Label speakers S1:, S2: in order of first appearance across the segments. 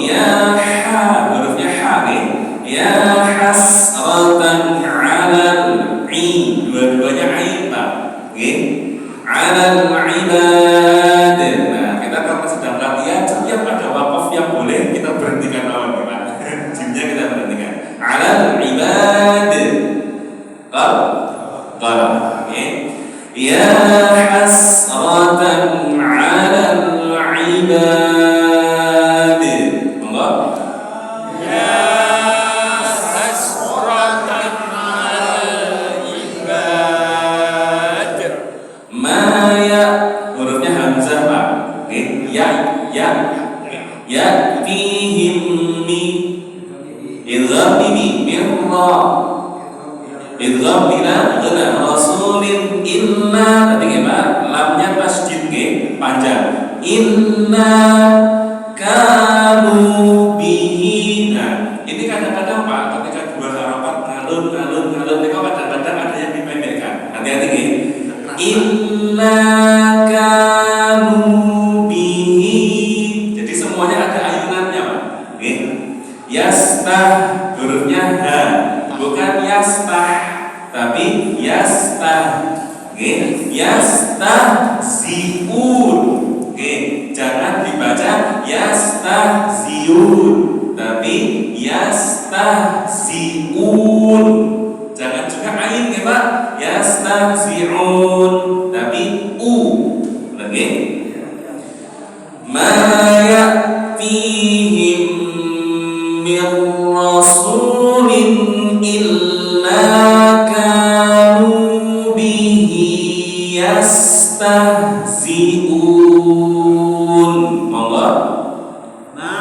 S1: ya ha, hurufnya ha nih. Ya hasratan 'alal 'i, dua-duanya ain Pak. Nggih. 'Alal 'ibad. Nah, kita kalau sedang latihan setiap ada waqaf yang boleh kita berhentikan lawan Pak. Jimnya kita berhentikan. 'Alal 'ibad. Qal. Nggih. Ya hasratan 'alal 'ibad. Idgham bila ghana rasulin inna, tadi gimana? Lamnya tasdid nggih, panjang. Inna kanu bihi. Nah, ini kadang-kadang Pak, ketika dua harakat ngalun, itu kadang-kadang ada yang dipendekkan. Hati-hati nggih. Inna kanu bihi. Jadi semuanya ada ayunannya Pak. Nggih. Yastah, hurufnya ha. Bukan yastah, tapi yastah. Oke, yastahziun. Oke, jangan dibaca yastahziun, tapi yastahziun. Jangan juga ain ya Pak. Yastahziun, tapi u. Oke. Ma ya'tihim min rasulin illa kanu bihi yastahzi'un. Monggo.
S2: Ma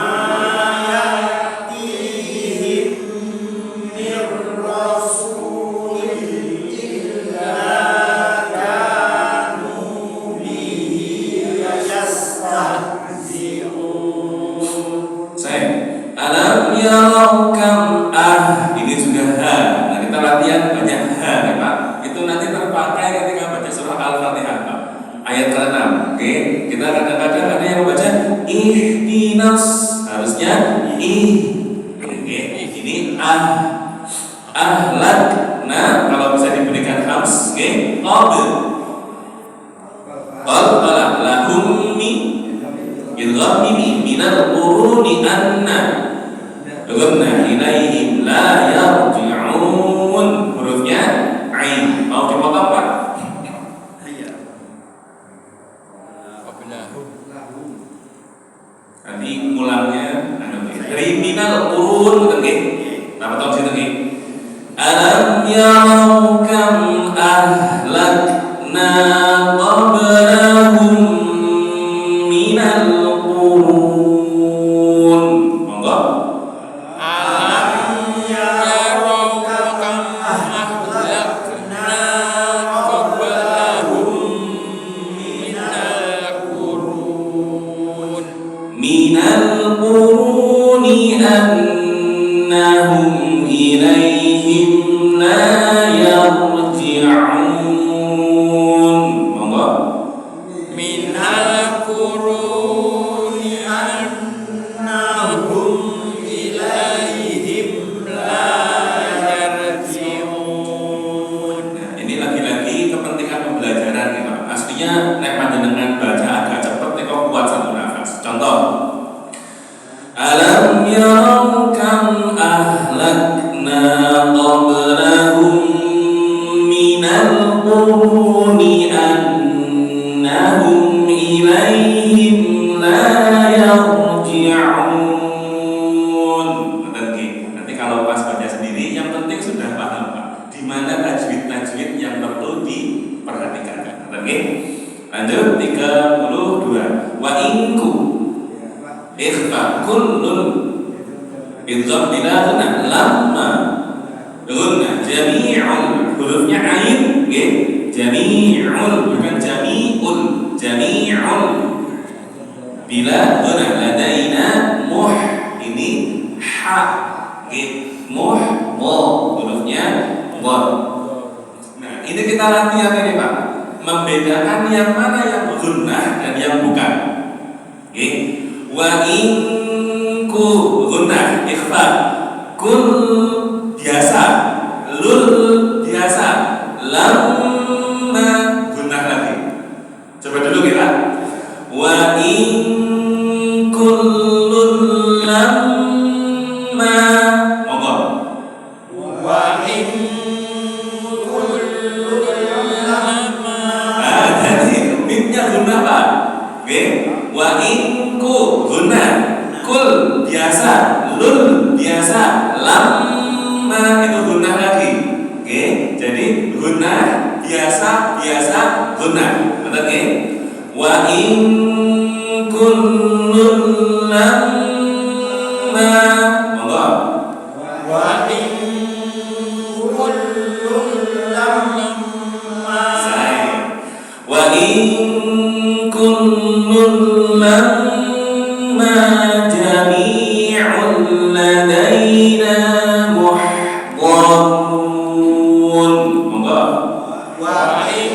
S2: ya'tihim min rasulin illa kanu bihi yastahzi'un.
S1: Alam yarau kam ini juga ha. Nah, kita latihan banyak ha ya Pak. Itu nanti terpakai ketika baca surah Al-Fatihah Pak. Ayat ke-6. Oke, kita kadang-kadang ada yang membaca ihdinas, harusnya Oke, ini ahlak. Nah, kalau bisa diberikan hams, oke, qad lahum idgham minal quruni anna Ghamna ilaihim la yarji'un. Hurufnya ain. Mau dipotong Pak?
S2: Iya.
S1: Nanti mulangnya dari minal qurun nggih. Nah, potong situ nggih. Alam yarau kam ahlakna qablahum minal qurun. Monggo. Minal quruni annahum ilaihim la yarji'un. Monggo.
S2: Minal quruni annahum ilaihim la yarji'un.
S1: Nah, ini lagi-lagi kepentingan pembelajaran ya Pak. Aslinya nek panjenengan baca agak cepat nek kok kuat satu nafas. Contoh. Alam yarau kam ahlakna qablahum minal quruni annahum ilaihim la yarji'un. Nanti kalau pas baca sendiri yang penting sudah paham Pak. Di mana tajwid-tajwid yang perlu diperhatikan. Oke. Lanjut 32. Wa inku ikhfa kullun idgham bila ghunna lamma ghunna jami'ul, hurufnya ain nggih, jami'ul bukan jami'ul, jami'ul bila ghunna ladaina muh, ini ha nggih, muh hurufnya wa. Nah, ini kita latihan ini Pak, membedakan yang mana yang ghunnah dan yang bukan. Nggih. Wa inku Wa in kullun lamma. Monggo.
S2: Wa in kullun lamma.
S1: Jadi mimnya guna Pak. Oke. Wa in guna. Kul biasa, lul biasa, lamma itu guna lagi. Oke. Jadi guna biasa guna. Betul nggih? Wa in kullun lamma. Monggo.
S2: Wa in kullun lamma.
S1: Wa in kullun lamma jami'un ladaina muhdharun. Monggo.
S2: Wa in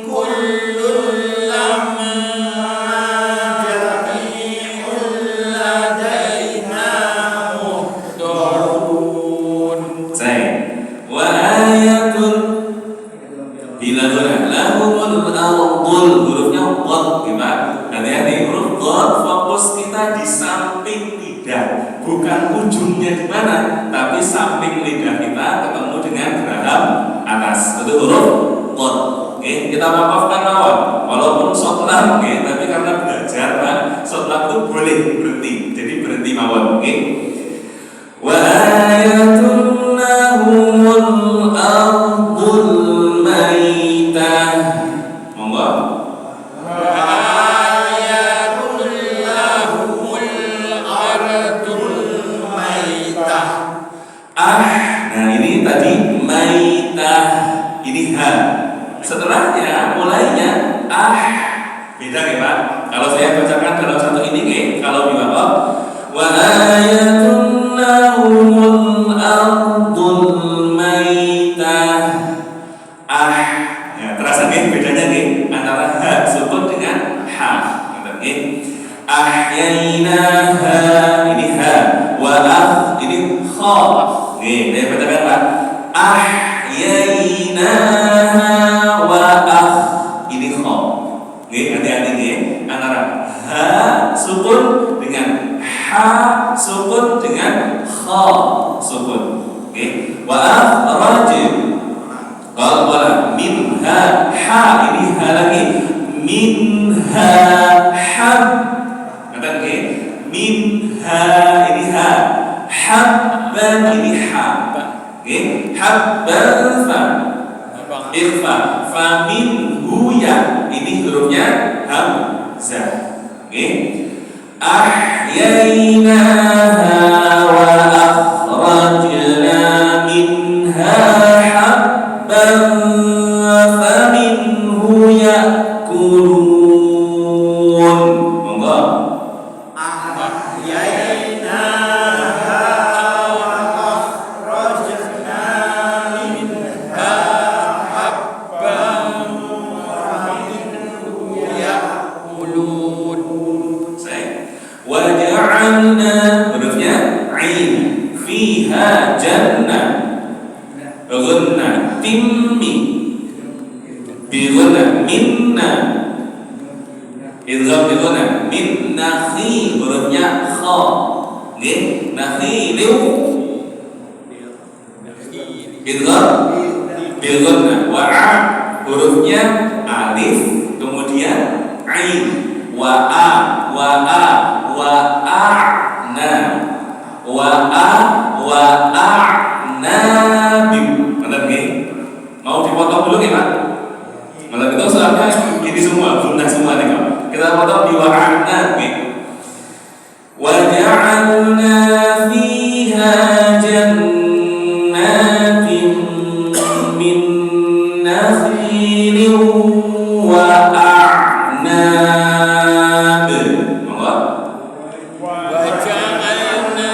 S2: kullun lamma jami'un ladaina muhdharun.
S1: Wa ayatun bila lahumul ardul, hurufnya qad gimana? Hati-hati, huruf qad fokus kita di samping lidah, bukan ujungnya di mana, tapi samping lidah kita ketemu dengan geraham atas. Itu huruf qad. Oke, kita maafkan lawan. Walaupun sotlam, oke, tapi karena belajar kan, sotlam itu boleh berhenti. Jadi berhenti mawon, oke. Wa ayatun lahumul ardul maitah. Monggo.
S2: Ayatul lahumul ardul maitah.
S1: Nah ini tadi maitah, ini ha. Setelahnya mulainya beda nih Pak. Kalau saya bacakan dalam satu ini nih, kalau di bawah wa ayatun lahumul ardul maitah. Ya, terasa nih bedanya nih antara ha sukun dengan ha. Ngerti? Ahyainaha, ini ha, wa ini kha. Nih, saya bacakan Pak. Ahyainaha wa ini kha. Nih, hati-hati nih antara ha sukun dengan ha sukun dengan kha sukun. Oke. Wa akhraj. Qala minha ha, ini ha lagi, minha hab. Kata oke. Minha ini ha, habban ini ha. Oke. Habban fa. Irfa. Fa minhu ya, ini hurufnya hamzah. Oke. Ahyainaha wa akhrajna minha habban faminhu ya'kulun. Monggo.
S2: Ahyainaha wa akhrajna minha habban faminhu ya'kulun.
S1: Wa ja'alna, hurufnya ain, fiha jannah. Gunna timmi biguna minna idgham biguna min nakhi, hurufnya kha. Nggih, nakhiliu idgham biguna wa a, hurufnya alif kemudian ain, wa a na bim. Benar nggih? Mau dipotong dulu nggih Pak? Malah kita soalnya ini semua guna semua nih Pak. Kita potong di wa'ana nggih. Wa ja'alna fiha jannatin min nakhilin wa a'nab. Monggo.
S2: Wa ja'alna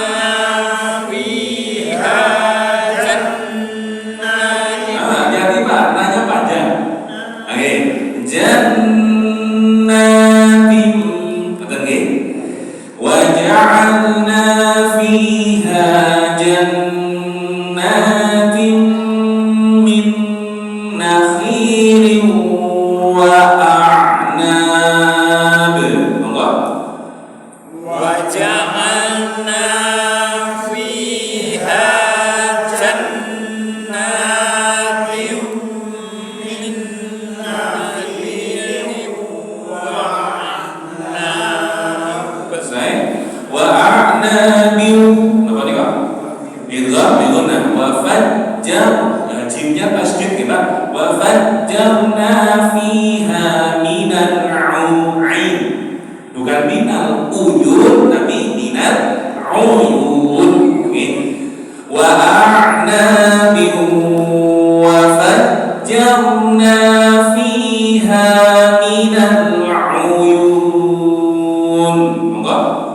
S2: fiha jannatin.
S1: Hati-hati Pak, nanya panjang. Oke, jannatin. Betul nggih? Wa ja'alna fiha jannatin apa nih Pak? Idgham bi gunnah wa fajjar jimnya tasydid kita wa fajjarna fiha minal ain bukan minal uyun tapi minal uyun wa a'nabin wa fajjarna fiha minal uyun monggo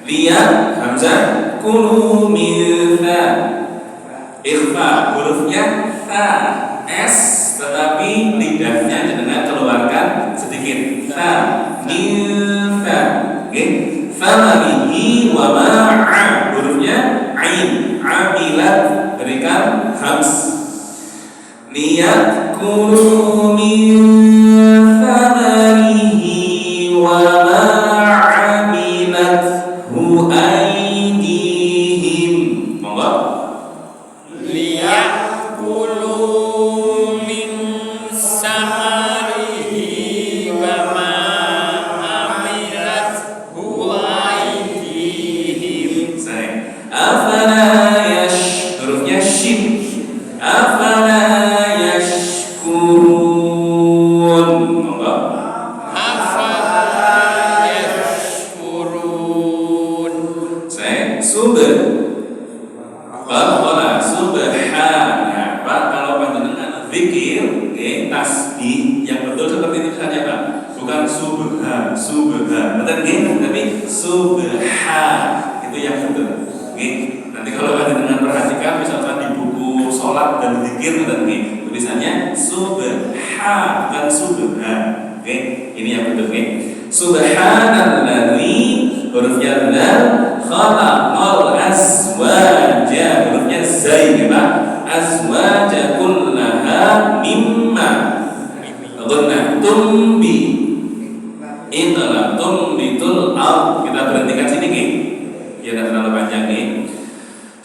S1: lihat hamzah kulu min tha ikhfa hurufnya tha s tetapi lidahnya dengan keluarkan sedikit tha min tha famalihi wa ma'a hurufnya ain amilat berikan hams lihat kulu min famalihi wa ma'amilat aidihim monggo
S2: liyakulu min samarihi wa ma amilat aidihim
S1: afala hurufnya shin afala yashkurun monggo subhana Pak kalau panjenengan zikir tasbih yang betul seperti itu saja Pak bukan subha betul nggih tapi subha itu yang betul nggih nanti kalau panjenengan perhatikan misalkan di buku salat dan zikir betul nggih tulisannya subha bukan subha nggih ini yang betul nggih subhanalladzi hurufnya dzal khalaqal azwaja hurufnya zai ya Pak azwaja kullaha mimma ghunnah tumbi itulah tumbitul ard kita berhentikan sini nggih ya tidak terlalu panjang nih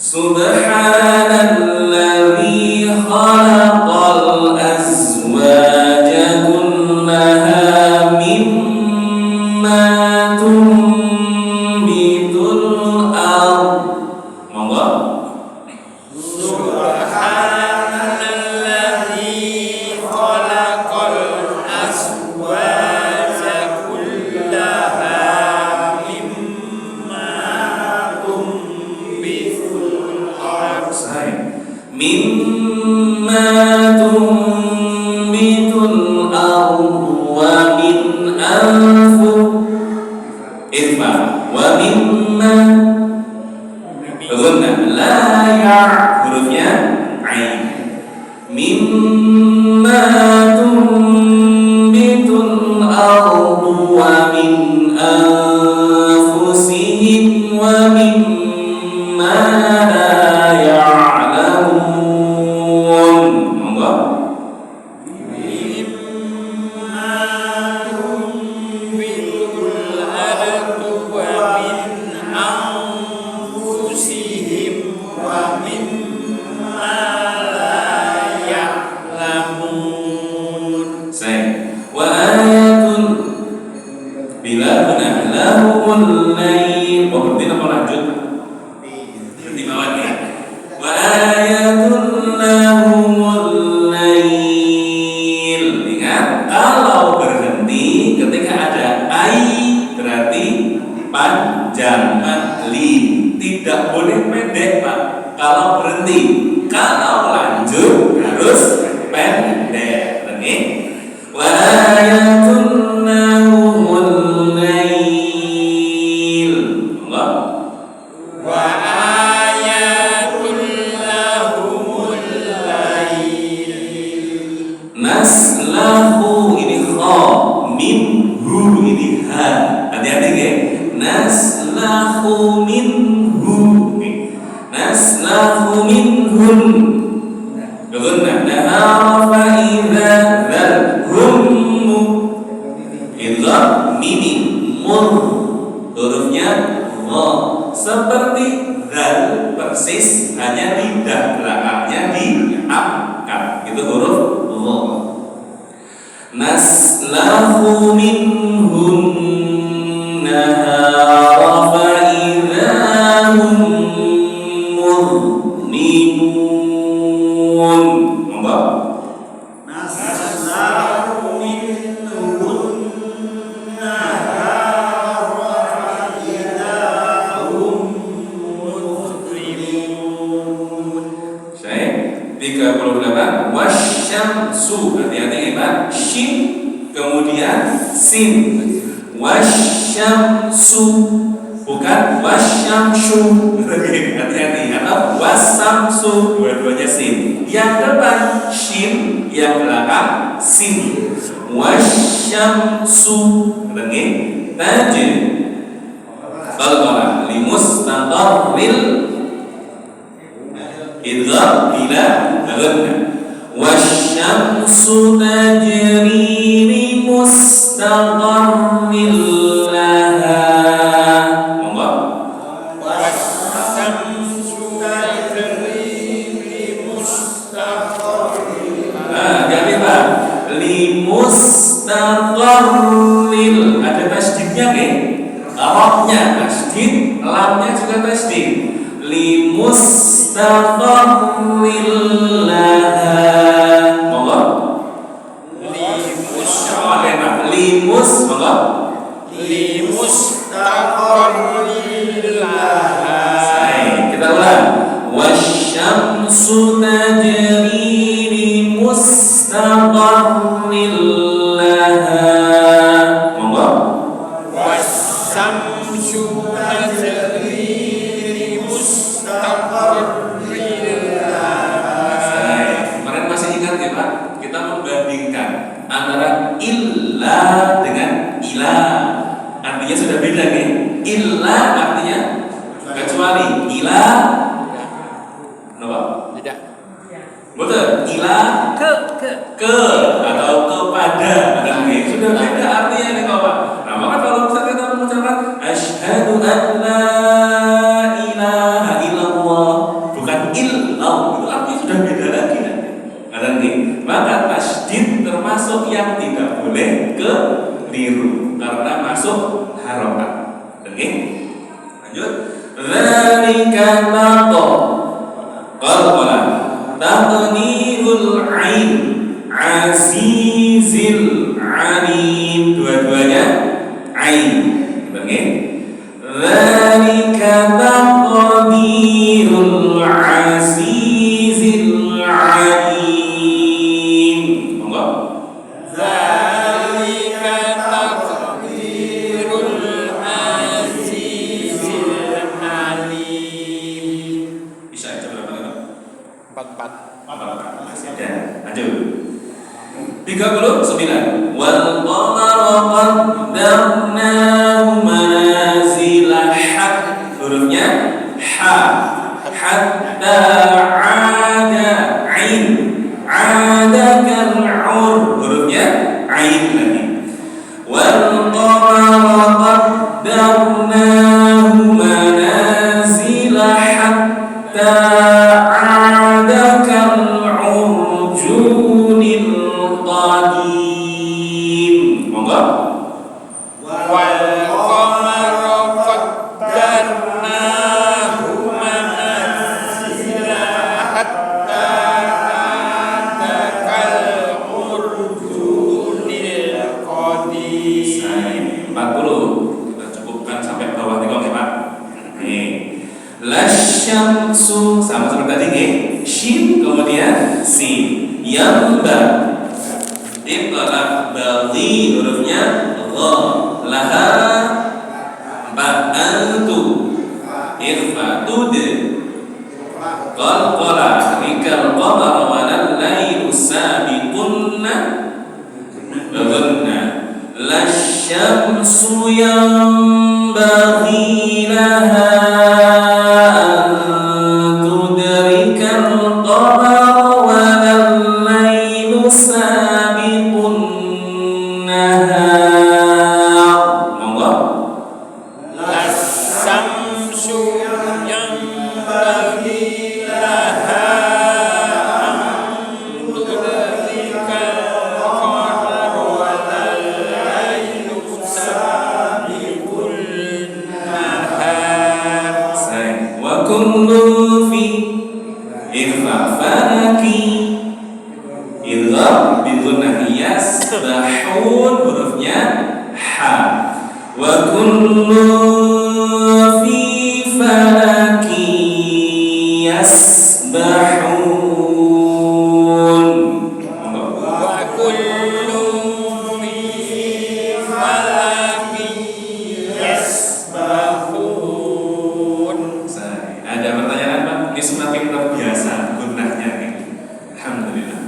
S1: subhanalladzi khalaqal azwaja kullaha mimma tumbitul ard monggo
S2: subhanalladzi khalaqal azwaja kullaha mimma tumbitul ard
S1: mimma tumbitul ard wa min ikhfa wa mimma ghunnah la ya hurufnya ain mimma tumbitul ard wa min anfusihim wa mimma la ya'lamun monggo wa ayatun bila guna lahumul lail berarti apa lanjut berarti bawahnya wa ayatun lahumul lail ingat kalau berhenti ketika ada ai berarti panjang li tidak boleh pendek Pak kalau berhenti kalau lanjut harus pendek oke wa ayatun lahumul lail Allah
S2: wa ayatul lahumul lail
S1: naslahu ini kha minhu ini ha hati-hati ya naslahu minhu naslahu minhum Ghunnah nahara fa idza dzalhum idza mimin mur hurufnya seperti dzal persis, hanya lidah belakangnya diangkat. Itu huruf dha. Naslahu minhun nahara fa idzahum mudnimun. Monggo. Wasyamsu, hati-hati ya, shin kemudian sin. Wasyamsu, bukan wasyamsu. Hati-hati, atau wasamsu, dua-duanya sin. Yang depan shin, yang belakang sin. Wasyamsu, dengi tajid qalqalah limustaqarril idgham ila ghanna. Wasyamsu tajri li mustaqarril laha. Monggo.
S2: Wasyamsu tajri li mustaqarril.
S1: Ganti Pak. Li mustaqarril. Ada tasdidnya nggih? Roknya tasdid, lamnya juga tasdid. Li mustaqarril laha. Monggo. Limus, monggo.
S2: Limustaqarril laha.
S1: Kita ulang. Wasyamsu tajri li mustaqarril laha. Monggo.
S2: Wasyamsu tajri li mustaqarril laha.
S1: Kemarin masih ingat ya Pak? Kita membandingkan antara illa dengan ila. Artinya sudah beda nih. Illa artinya kecuali, ila apa?
S2: Tidak.
S1: Betul. Ila ke atau kepada. Sudah beda artinya nih Pak. Nah, maka kalau misalnya kita mengucapkan asyhadu an la ilaha illallah, bukan illallah, itu artinya sudah beda lagi nanti. Maka tasdid termasuk yang tidak boleh keliru karena masuk harokat. Oke? Lanjut. Dzalika naqo qalqala taqnirul ain azizil alim. Dua-duanya ain. Oke? Dzalika taqdirul azizil alim.
S2: Dzalika taqdirul azizil alim.
S1: Bisa aja berapa lima?
S2: 44.
S1: Ya, lanjut. 39. Wal qamara qaddarnahu manazila hurufnya ha hatta ada ain ada kal'ur, hurufnya ain lagi. Wal qamara qaddarnahu manazila hatta ada kal'urjunil qadim. Monggo.
S2: Wal qamara qaddarnahu manazila hatta adakal urjunil qadim.
S1: 40. Kita cukupkan sampai bawah nih kok, Pak. Nih. Lasyamsu sama seperti tadi nggih. Shin kemudian sin. Yamba. Iqra bagi hurufnya dha. Laha ba'antu. Irfa tud. Qalqala rikal qamara wa al-lailu sabiqunna. Baghanna. Lasyamsu yanbaghi laha an tudrikal qamara wa al-lailu sabiqun nahar. Monggo.
S2: Lasyamsu syamsu yanbaghi laha an tudrika al-qamara wal lailu sabiqul nahar.
S1: Wa kullu fi falaki idgham bidhunnah yasbahun, hurufnya ha. Wa kullu fi falaki yasbahun.
S2: Wa kullu fi falakin yasbahun.
S1: Ada pertanyaan Pak? Ini semakin terbiasa gunnahnya nih. Alhamdulillah.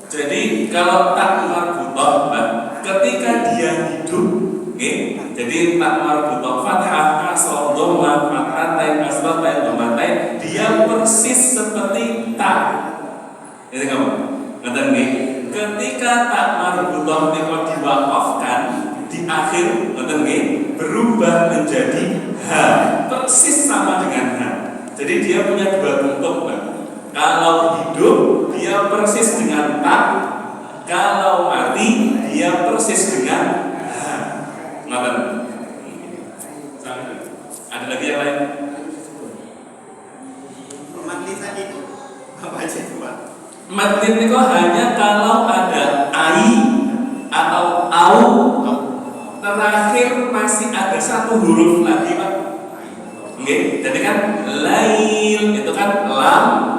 S1: Jadi kalau tak marbutoh, ketika dia hidup, jadi tak marbutoh fathah, kasroh, dhammah, fathatain, kasratain, dhammatain, dia persis seperti tak. Jadi kamu, kata nih, ketika tak marbutoh itu diwakafkan di akhir, kata nih, berubah menjadi ha, persis sama dengan ha. Jadi dia punya dua bentuk, Pak. Kalau hidup dia persis dengan tak, kalau mati dia persis dengan ha. Ngoten. Ada lagi yang lain?
S3: Mati tadi itu apa aja itu Pak?
S1: Mati itu hanya kalau ada ai atau au, terakhir masih ada satu huruf lagi Pak. Oke, jadi kan lail itu kan lam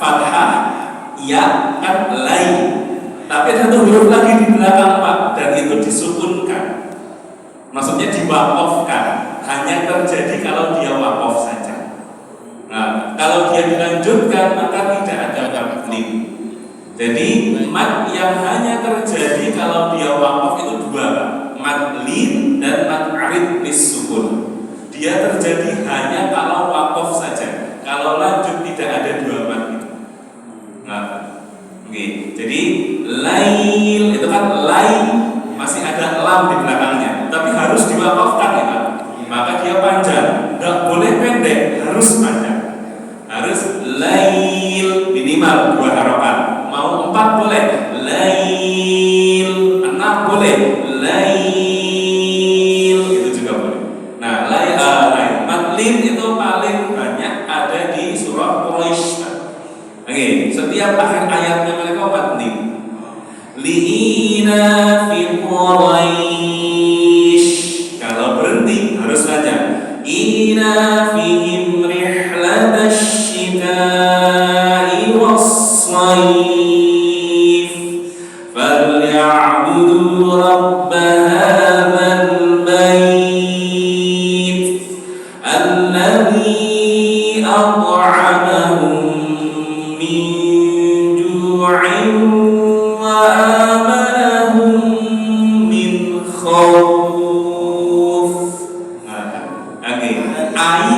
S1: fathah, ya kan lain. Tapi satu huruf lagi di belakang Pak, dan itu disukunkan. Maksudnya diwakafkan. Hanya terjadi kalau dia wakaf saja. Nah, kalau dia dilanjutkan maka tidak ada mad. Jadi mad yang hanya terjadi kalau dia wakaf itu dua, mad lin dan mad arid bis sukun. Dia terjadi hanya kalau wakaf saja. Kalau lanjut tidak ada dua mad. Oke, jadi lail itu kan lail masih ada lam di belakangnya, tapi harus diwakafkan ya Pak. Maka dia panjang, nggak boleh pendek, harus panjang. Harus lail minimal 2 harapan. Mau 4 boleh, lail 6 boleh, lail itu juga boleh. Nah, lail madlin itu paling banyak ada di surah Quraisy. Oke, setiap akhir ayatnya mereka madlin. Li'ina fi Quraisy. Kalau berhenti harus baca ina fihim rihlatash shita'i was-sayf falya'budu rabb hadzal bait alladzi at'amahum min ju'in wa amanahum min khawf. Ai